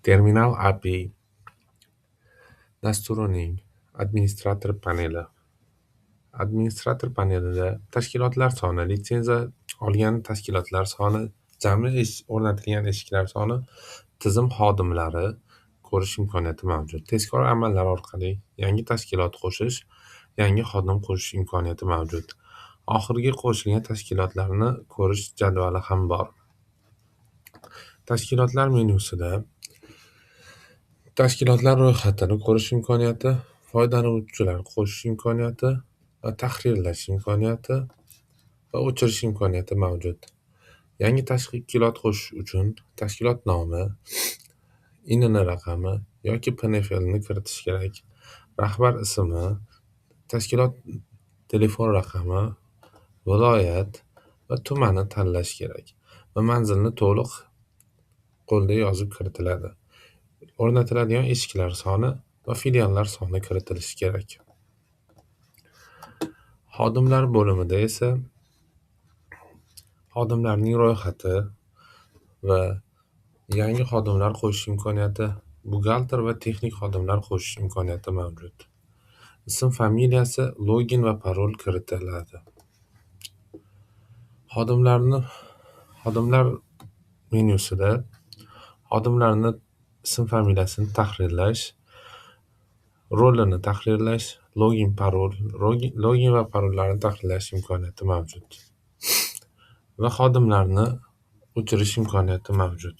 Terminal API dasturining administrator paneli. Administrator panelida tashkilotlar soni, litsenziya olgan tashkilotlar soni, jami o'rnatilgan eshiklar soni, tizim xodimlari ko'rish imkoniyati mavjud. Tezkor amallar orqali yangi tashkilot qo'shish, yangi xodim qo'shish imkoniyati mavjud. Oxirgi qo'shilgan tashkilotlarni ko'rish jadvali ham bor. Tashkilotlar menyusida tashkilotlar ro'yxatini ko'rish imkoniyati, foydalanuvchilar qo'shish imkoniyati va tahrirlash imkoniyati va o'chirish imkoniyati mavjud. Yangi tashkilot qo'shish uchun tashkilot nomi, INN raqami yoki PNFLni kiritish kerak. Rahbar ismi, tashkilot telefon raqami, viloyat va tumanni tanlash kerak va manzilni to'liq qo'lda yozib kiritiladi. O'rnatiladigan eshiklar soni va filiallar soni kiritilishi kerak. Xodimlar bo'limida esa xodimlarning ro'yxati va yangi xodimlar qo'shish imkoniyati, buxgalter va texnik xodimlar qo'shish imkoniyati mavjud. Ism familiyasi, login va parol kiritiladi. Xodimlar menyusida xodimlarni ism familiyasini tahrirlash, rolini tahrirlash, login va parollarni tahrirlash imkoniyati mavjud va xodimlarni o'chirish imkoniyati mavjud.